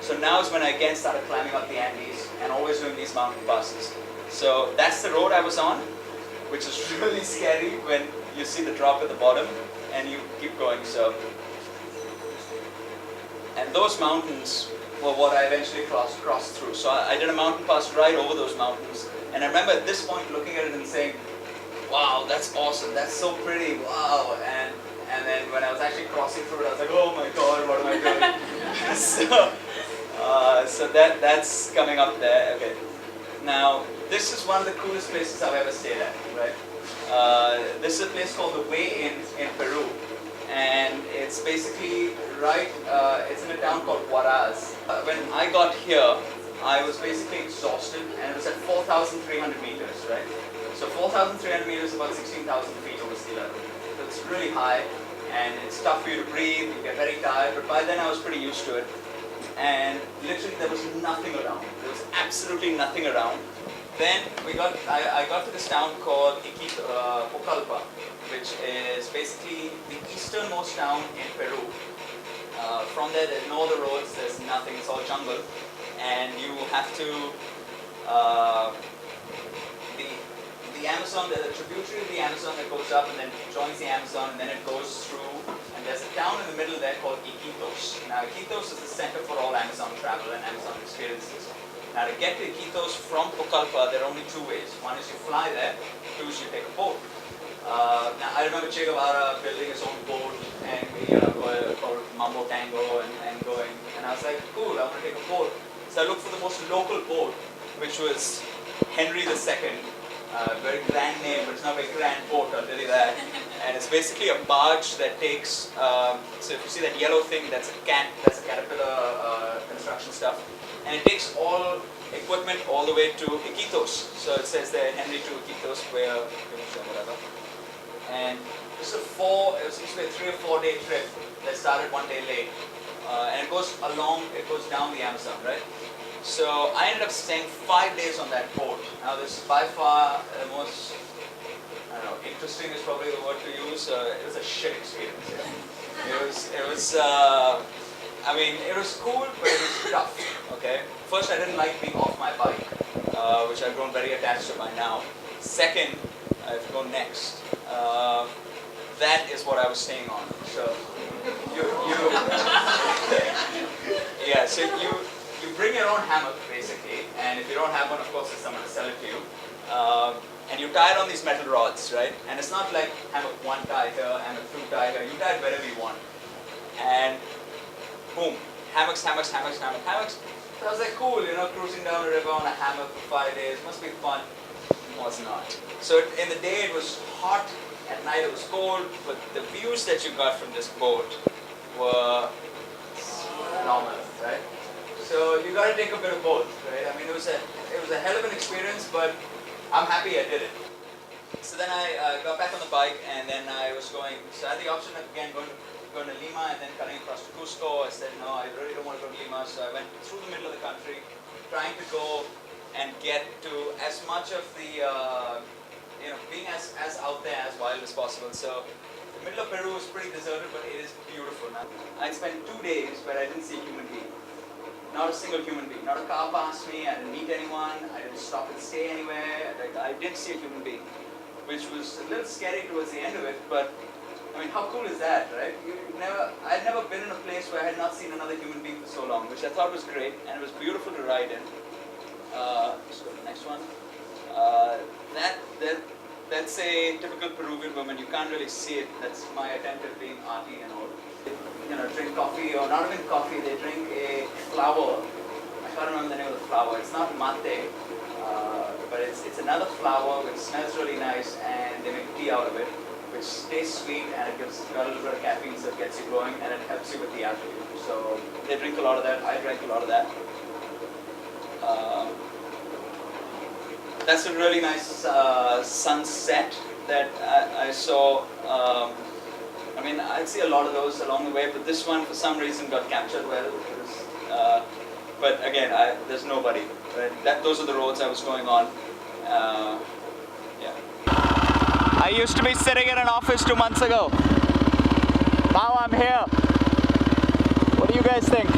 So now is when I again started climbing up the Andes and always doing these mountain passes. So that's the road I was on, which is really scary when you see the drop at the bottom and you keep going. So, and those mountains were what I eventually crossed through. So I did a mountain pass right over those mountains, and I remember at this point looking at it and saying, wow, that's awesome, that's so pretty, wow. And then when I was actually crossing through it, I was like, oh my god, what am I doing? So that's coming up there. Okay. Now, this is one of the coolest places I've ever stayed at, right? This is a place called the Way in Peru. And it's basically right, it's in a town called Huaraz. When I got here, I was basically exhausted, and it was at 4,300 meters, right? So 4,300 meters, about 16,000 feet over sea level. So it's really high, and it's tough for you to breathe, you get very tired, but by then I was pretty used to it. And literally there was nothing around. There was absolutely nothing around. Then I got to this town called Pucallpa, which is basically the easternmost town in Peru. From there's no other roads, there's nothing, it's all jungle. And you have to, the Amazon, there's a tributary of the Amazon that goes up and then joins the Amazon, and then it goes through, and there's a town in the middle there called Iquitos. Now Iquitos is the center for all Amazon travel and Amazon experiences. Now to get to Iquitos from Pucallpa, there are only two ways. One is you fly there, two is you take a boat. Now I remember Che Guevara building his own boat and called Mambo Tango and going, and I was like, cool, I want to take a boat. So I looked for the most local boat, which was Henry II. Very grand name, but it's not a very grand boat, I'll tell you that. And it's basically a barge that takes, so if you see that yellow thing, that's a Caterpillar construction stuff. And it takes all equipment all the way to Iquitos. So it says there, Henry to Iquitos, where, whatever. And this is it was usually a 3 or 4 day trip that started 1 day late. And it goes down the Amazon, right? So I ended up staying 5 days on that boat. Now this is by far the most, I don't know, interesting is probably the word to use. It was a shit experience. Yeah. It was it was cool, but it was tough, okay? First, I didn't like being off my bike, which I've grown very attached to by now. Second, I have to go next. That is what I was staying on. So, so you bring your own hammock, basically, and if you don't have one, of course, there's someone to sell it to you. And you tie it on these metal rods, right? And it's not like hammock 1 tie here, hammock 2 tie here. You tie it wherever you want. And boom, hammocks. So I was like, cool, cruising down a river on a hammock for 5 days, must be fun. It was not. So in the day it was hot, at night it was cold, but the views that you got from this boat were phenomenal, right? So you got to take a bit of both, right? I mean, it was a hell of an experience, but I'm happy I did it. So then I got back on the bike, and then I had the option of again going to Lima and then cutting across to Cusco. I said, no, I really don't want to go to Lima, so I went through the middle of the country, trying to go and get to as much of the, being as out there, as wild as possible. So the middle of Peru is pretty deserted, but it is beautiful. Now, I spent 2 days where I didn't see a human being. Not a single human being. Not a car passed me, I didn't meet anyone, I didn't stop and stay anywhere. I didn't see a human being, which was a little scary towards the end of it, but I mean, how cool is that, right? I'd never been in a place where I had not seen another human being for so long, which I thought was great, and it was beautiful to ride in. Let's go to the next one. That's a typical Peruvian woman. You can't really see it. That's my attempt at being arty and all. Drink coffee, or not even coffee, they drink a flower. I can't remember the name of the flower. It's not mate, but it's another flower which smells really nice, and they make tea out of it, which tastes sweet, and it got a little bit of caffeine, so it gets you going, and it helps you with the altitude. So they drink a lot of that. I drank a lot of that. That's a really nice sunset that I saw. I'd see a lot of those along the way, but this one for some reason got captured well. But again, there's nobody. Right? Those are the roads I was going on. I used to be sitting in an office 2 months ago. Now I'm here. What do you guys think?